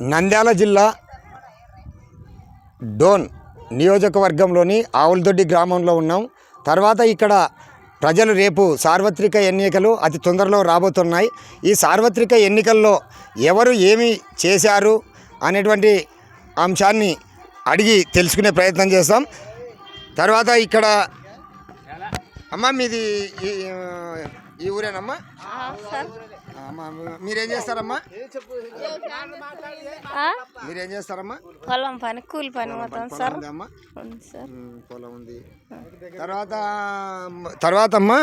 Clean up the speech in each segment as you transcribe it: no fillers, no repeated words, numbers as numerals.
నంద్యాల జిల్లా డోన్ నియోజకవర్గంలోని ఆవులదొడ్డి గ్రామంలో ఉన్నాం. తర్వాత ఇక్కడ ప్రజలు రేపు సార్వత్రిక ఎన్నికలు అతి తొందరలో రాబోతున్నాయి. ఈ సార్వత్రిక ఎన్నికల్లో ఎవరు ఏమి చేశారు అనేటువంటి అంశాన్ని అడిగి తెలుసుకునే ప్రయత్నం చేస్తాం. తర్వాత ఇక్కడ అమ్మ మీది ఈ ఊరేనమ్మా? మీరేం చేస్తారమ్మా? మీరేం చేస్తారమ్మా? పొలం పని, కూలి పని మొత్తం సార్. పొలం ఉంది. తర్వాత అమ్మా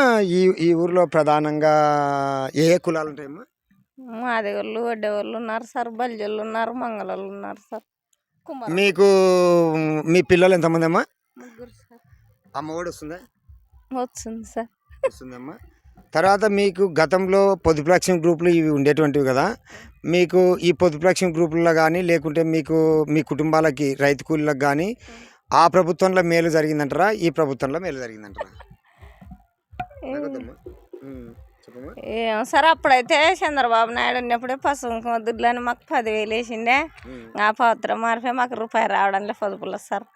ఈ ఊర్లో ప్రధానంగా ఏ కులాలు ఉంటాయమ్మా? మాదిగోళ్ళు, వడ్డేవాళ్ళు ఉన్నారు సార్, బల్జోళ్ళు ఉన్నారు, మంగళోళ్ళు ఉన్నారు సార్. మీకు మీ పిల్లలు ఎంతమంది అమ్మా? ముగ్గురు సార్. అమ్మఒడి వస్తుందా? వస్తుంది సార్. వస్తుందమ్మా. తర్వాత మీకు గతంలో పొదుపులక్ష్యం గ్రూపులు ఇవి ఉండేటువంటివి కదా, మీకు ఈ పొదుపులక్ష్యం గ్రూపుల్లో కానీ లేకుంటే మీకు మీ కుటుంబాలకి రైతు కూలీలకు కానీ ఆ ప్రభుత్వంలో మేలు జరిగిందంటారా, ఈ ప్రభుత్వంలో మేలు జరిగిందంటారా? ఏం సార్, అప్పుడైతే చంద్రబాబు నాయుడు ఉన్నప్పుడే పసుపు దుడ్లని మాకు 10,000 వేసిండే. ఆ పత్రం మారిపోయి మాకు రూపాయి రావడం లేదు పొదుపులో సార్.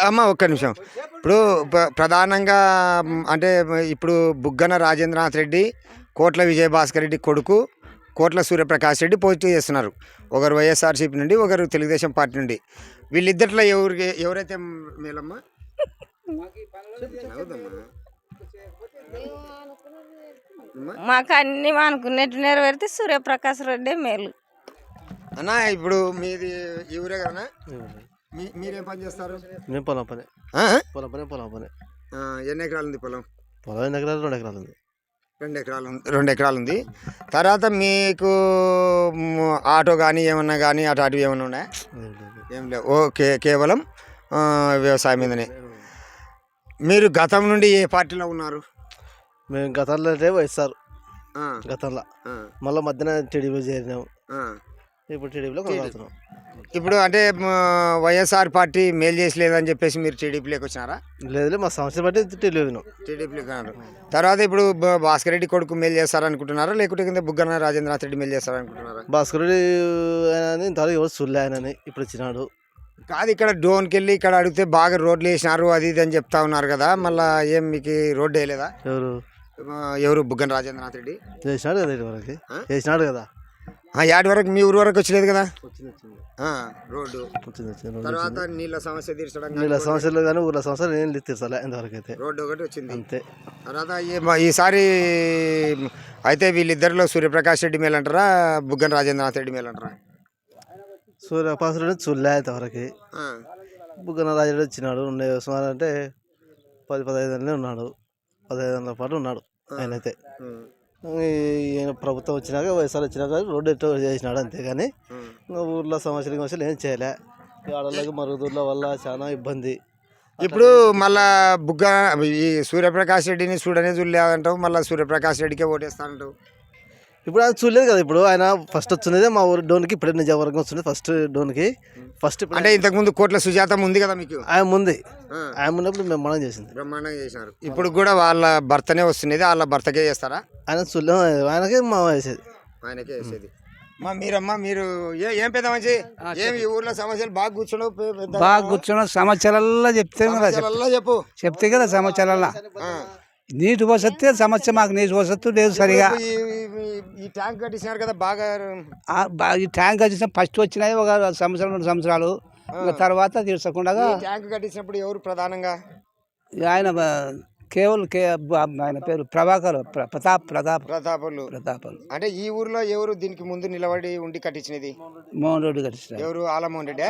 అమ్మ ఒక్క నిమిషం. ఇప్పుడు ప్రధానంగా అంటే ఇప్పుడు బుగ్గన రాజేంద్రనాథ్ రెడ్డి, కోట్ల విజయభాస్కర్ రెడ్డి కొడుకు కోట్ల సూర్యప్రకాష్ రెడ్డి పోటీ చేస్తున్నారు. ఒకరు వైఎస్ఆర్సీపీ నుండి, ఒకరు తెలుగుదేశం పార్టీ నుండి. వీళ్ళిద్దరిలో ఎవరైతే మేలమ్మా? మాకు అన్ని అనుకున్నట్టు నెరవేరితే సూర్యప్రకాష్ రెడ్డి మేలు అన్న. ఇప్పుడు మీది ఈ ఊరే కదా, మీరేం పని చేస్తారు? నేను పొలం పని. పొలం పని. ఎన్ని ఎకరాలు ఉంది పొలం? పొలం 2 ఎకరాలు 2 ఎకరాలు ఉంది. 2 ఎకరాలు ఉంది. తర్వాత మీకు ఆటో కానీ ఏమన్నా కానీ అటువి ఏమన్నా ఉన్నాయా? ఏం లేవు. ఓకే, కేవలం వ్యవసాయం మీదనే. మీరు గతం నుండి ఏ పార్టీలో ఉన్నారు? మేము గతంలో అంటే వైఎస్ఆర్ గతంలో, మళ్ళీ మధ్యన టీడీపీ చేరినాము. ఇప్పుడు టీడీపీలో కొనసాగుతున్నాం. ఇప్పుడు అంటే వైఎస్ఆర్ పార్టీ మేలు చేసలేదని చెప్పేసి మీరు టీడీపీలోకి వచ్చినారా? లేదు, మా సంవత్సరం బట్టి టీడీపీలోకి ఉన్నారు. తర్వాత ఇప్పుడు భాస్కర్ రెడ్డి కొడుకు మేలు చేస్తారనుకుంటున్నారా, లేకుంటే కింద బుగ్గన రాజేంద్రనాథ్ రెడ్డి మేలు చేస్తారనుకుంటున్నారా? భాస్కర్ రెడ్డి ఆయన ఇంతవరకు ఎవరు చూడలే ఆయనని, ఇప్పుడు వచ్చినాడు. కాదు, ఇక్కడ డోన్కి వెళ్ళి ఇక్కడ అడిగితే బాగా రోడ్లు వేసినారు అది ఇది అని చెప్తా ఉన్నారు కదా, మళ్ళీ ఏం మీకు రోడ్డు వేయలేదా? ఎవరు బుగ్గన రాజేంద్రనాథ్ రెడ్డి చేసినాడు కదా, ఇటువరకు చేసినాడు కదా. యాడ్ వరకు మీ ఊరు వరకు వచ్చలేదు కదా రోడ్డు. తర్వాత నీళ్ళ సమస్య తీర్చడం, నీళ్ళ సమస్యలు కానీ ఊళ్ళ సమస్యలు నేను తీర్చాలి ఇంతవరకు అయితే. రోడ్డు ఒకటి వచ్చింది అంతే. తర్వాత ఈసారి అయితే వీళ్ళిద్దరిలో సూర్యప్రకాష్ రెడ్డి మేలు అంటారా, బుగ్గన రాజేంద్రనాథ్ రెడ్డి మేలు అంటారా? సూర్యప్రకాష్ రెడ్డి చూడలే ఇంతవరకు. బుగ్గన రాజరెడ్డి వచ్చినాడు, సుమారు అంటే 10-15 ఏళ్ళనే ఉన్నాడు, 15 ఏళ్ళ పాటు ఉన్నాడు ఆయనైతే. ఈయన ప్రభుత్వం వచ్చినాక వైఎస్ఆర్ వచ్చినాక రోడ్డు ఎట్టో చేసినాడు అంతేగాని ఊర్లో సమస్యలు ఏం చేయలే. ఆడవాళ్ళకి మరుగుదొడ్ల వల్ల చాలా ఇబ్బంది. ఇప్పుడు మళ్ళా ఈ సూర్యప్రకాష్ రెడ్డిని చూడలేదంటావు, మళ్ళీ సూర్యప్రకాష్ రెడ్డికే ఓటేస్తానంటావు. ఇప్పుడు అది చూడలేదు కదా. ఇప్పుడు ఆయన ఫస్ట్ వచ్చినదే మా ఊరు డోన్కి, ఇప్పుడే నిజవర్గం వస్తుంది ఫస్ట్ డోన్కి. ఫస్ట్ అంటే ఇంతకుముందు కోట్ల సుజాత ఉంది కదా మీకు? ఆయన ముందు, ఆయన ఉన్నప్పుడు బ్రహ్మాండం చేసింది. బ్రహ్మాండంగా చేసినారు. ఇప్పుడు కూడా వాళ్ళ భర్తనే వస్తున్నది, వాళ్ళ భర్తకే చేస్తారా? ఆయన చూడలేదు, ఆయనకే మా వేసేది, ఆయనకే వేసేది. మీరమ్మా, మీరు ఏం పెద్ద మంచి ఏమి ఈ ఊర్లో సమస్యలు బాగా కూర్చున్నావు సమస్యలల్లా చెప్తే కదా సమస్యలల్లా నీటి వసతి సమస్య, మాకు నీటి వసతి లేదు సరిగా. ఈ ట్యాంక్ కట్టించినారు కదా బాగా, ఈ ట్యాంక్ కట్టించిన ఫస్ట్ వచ్చినాయి ఒక 2 సంవత్సరాలు, తర్వాత తీర్చకుండా. ట్యాంక్ కట్టించినప్పుడు ఎవరు ప్రధానంగా? ఆయన కేవలం ఆయన పేరు ప్రతాపలు. అంటే ఈ ఊర్లో ఎవరు దీనికి ముందు నిలబడి ఉండి కట్టించినది? మోహన్ రెడ్డి కట్టించిన. ఎవరు? ఆలమోహన్ రెడ్డి.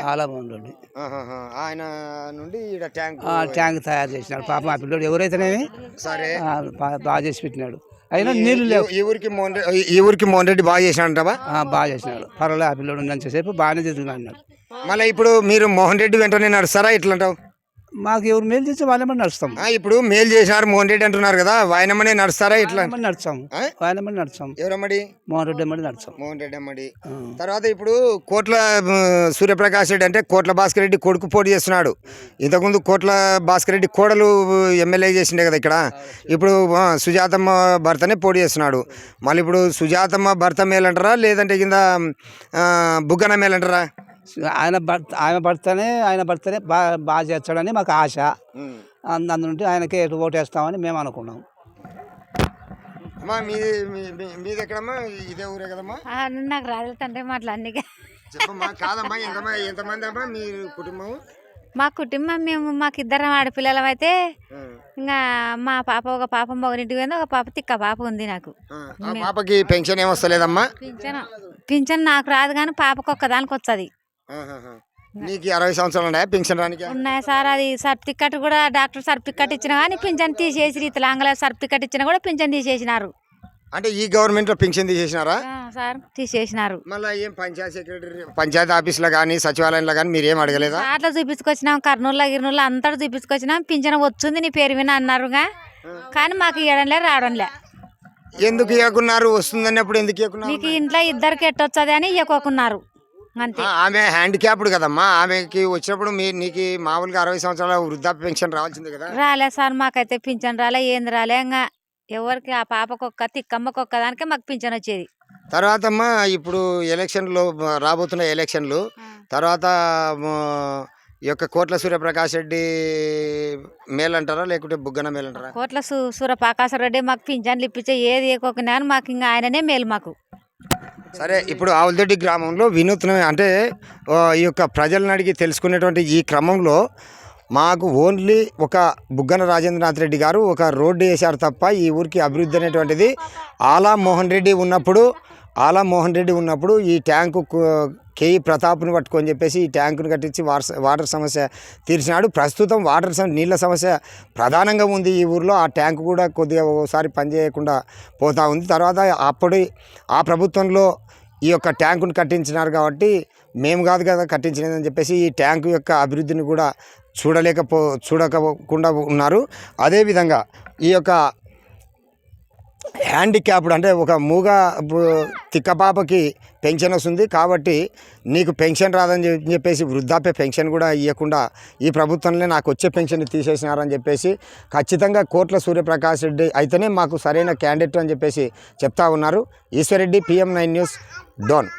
ఆయన నుండి ట్యాంక్ తయారు చేసినాడు. పాప మా పిల్లడు ఎవరైతేనేమి సరే బాగా చేసి పెట్టినాడు. అయినా నీళ్లు లేవు. ఈ ఊరికి మోహన్ రెడ్డి బాగా చేసినాడు. బాగా చేసినాడు, పర్వాలేదు. ఆ పిల్లడు ఉన్నంతసేపు బాగానే తిరుగుతున్నాడు. మళ్ళీ ఇప్పుడు మీరు మోహన్ రెడ్డి వెంటనే నడుస్తారా ఇట్లంటావు? మాకు ఎవరు మేలు చేసి వాళ్ళమని నడుస్తాం. ఇప్పుడు మేలు చేసినారు మోహన్ రెడ్డి అంటున్నారు కదా, ఆయనమ్మనే నడుస్తారా ఇట్లా? వాళ్ళమని నడుస్తాం, వాళ్ళమని నడుస్తాం. ఎవరమ్మడి? మోహన్ రెడ్డి అమ్మడి నడుస్తాం. మోహన్ రెడ్డి అమ్మడి. తర్వాత ఇప్పుడు కోట్ల సూర్యప్రకాష్ రెడ్డి అంటే కోట్ల భాస్కర్ రెడ్డి కొడుకు పోటీ చేస్తున్నాడు. ఇంతకుముందు కోట్ల భాస్కర్ రెడ్డి కోడలు ఎమ్మెల్యే చేసిండే కదా ఇక్కడ. ఇప్పుడు సుజాతమ్మ భర్తనే పోటీ చేస్తున్నాడు. మళ్ళీ ఇప్పుడు సుజాతమ్మ భర్త మేలంటారా లేదంటే కింద బుగ్గన మేలంటారా? ఆయన భర్తనే బాగా చేస్తాడని మాకు ఆశ. అందునుండి ఆయనకే ఎటు ఓటేస్తామని మేము అనుకున్నాం. అమ్మా మీది ఎక్కడమ్మా? ఇదే ఊరే కదమ్మా? నాకు రాదు తండ్రి మాటలన్నీ. చెప్పమ్మా. కాదమ్మా, ఎంతమంది అమ్మా మీ కుటుంబం? మా కుటుంబం మాకు ఇద్దరం ఆడపిల్లలం అయితే ఇంకా మా పాప ఒక పాప మొగనింటికి పోయింది, ఒక పాప తిక్క పాప ఉంది నాకు. పాపకి పెన్షన్ ఏమొస్తలేదమ్మా? పింఛన్ నాకు రాదు కానీ పాపకు ఒక్కదానికి వస్తుంది. నీకు 60 సంవత్సరాలు ఉన్నాయా పెన్షన్ రానికి? ఉన్నాయి సార్. అది సర్టిఫికెట్ కూడా డాక్టర్ సర్టిఫికెట్ ఇచ్చినా కానీ పింఛన్ తీసేసి రీతిలాంగల సర్టిఫికెట్ ఇచ్చినా కూడా పింఛన్ తీసేసినారు. అంటే ఈ గవర్నమెంట్ లో పెన్షన్ తీసేసినారా సార్? తీసేసినారు. మళ్ళీ ఏం పంచాయతీ సెక్రటరీ పంచాయతీ ఆఫీసులో కానీ సచివాలయంలో కానీ మీరేం అడగలేదా? అట్లా చూపించుకొచ్చినాం, కర్నూలు గిర్నూలు అంతా చూపించుకొచ్చినాం. పింఛన్ వచ్చింది నీ పేరు విన అన్నారుగా, కానీ మాకు ఇవ్వడంలే రావడంలే. ఎందుకు ఇవ్వకున్నారు? వస్తుందన్నప్పుడు ఎందుకు ఇవ్వకున్నారు? మీకు ఇంట్లో ఇద్దరికి ఎట్టొచ్చది అని ఇవ్వకోకున్నారు అంతే. ఆమె హ్యాండిక్యాప్డ్ కదమ్మా, ఆమెకి వచ్చినప్పుడు నీకు మామూలుగా 60 సంవత్సరాల వృద్ధాప్య పెన్షన్ రావాల్సింది కదా. రాలే సార్, మాకైతే పింఛన్ రాలే, ఏంది రాలే. ఇంకా ఎవరికి ఆ పాపకొక్క తిక్కమ్మకొక్క దానికే మాకు పింఛన్ వచ్చేది. తర్వాత అమ్మా ఇప్పుడు ఎలక్షన్లు రాబోతున్న ఎలక్షన్లు తర్వాత ఈ యొక్క కోట్ల సూర్యప్రకాష్ రెడ్డి మేలంటారా లేకుంటే బుగ్గన మేలంటారా? కోట్ల సూర్యప్రకాశ్ రెడ్డి మాకు పింఛన్లు ఇప్పించే ఏది ఏకోకినా మాకు ఇంకా ఆయననే మేలు మాకు. సరే, ఇప్పుడు ఆవులదొడ్డి గ్రామంలో వినూత్న అంటే ఈ యొక్క ప్రజలను అడిగి తెలుసుకునేటువంటి ఈ క్రమంలో మాకు ఓన్లీ ఒక బుగ్గన రాజేంద్రనాథ్ రెడ్డి గారు ఒక రోడ్డు వేశారు తప్ప ఈ ఊరికి అభివృద్ధి అనేటువంటిది ఆలా మోహన్ రెడ్డి ఉన్నప్పుడు ఈ ట్యాంకు కేఈ ప్రతాప్ను పట్టుకొని చెప్పేసి ఈ ట్యాంకును కట్టించి వాటర్ సమస్య తీర్చినాడు. ప్రస్తుతం నీళ్ళ సమస్య ప్రధానంగా ఉంది ఈ ఊరిలో. ఆ ట్యాంకు కూడా కొద్దిగా ఒకసారి పనిచేయకుండా పోతూ ఉంది. తర్వాత ఆ ప్రభుత్వంలో ఈ యొక్క ట్యాంకును కట్టించినారు కాబట్టి మేము కాదు కదా కట్టించినదని చెప్పేసి ఈ ట్యాంకు యొక్క అభివృద్ధిని కూడా చూడకుండా ఉన్నారు. అదేవిధంగా ఈ యొక్క హ్యాండిక్యాప్డ్ అంటే ఒక మూగ తిక్కపాపకి పెన్షన్ వస్తుంది కాబట్టి నీకు పెన్షన్ రాదని చెప్పేసి వృద్ధాప్య పెన్షన్ కూడా ఇవ్వకుండా ఈ ప్రభుత్వంలో నాకు వచ్చే పెన్షన్ తీసేసినారని చెప్పేసి ఖచ్చితంగా కోట్ల సూర్యప్రకాష్ రెడ్డి అయితేనే మాకు సరైన క్యాండిడేట్ అని చెప్పేసి చెప్తా ఉన్నారు. Eshwar Reddy, PM9 news, Dhone.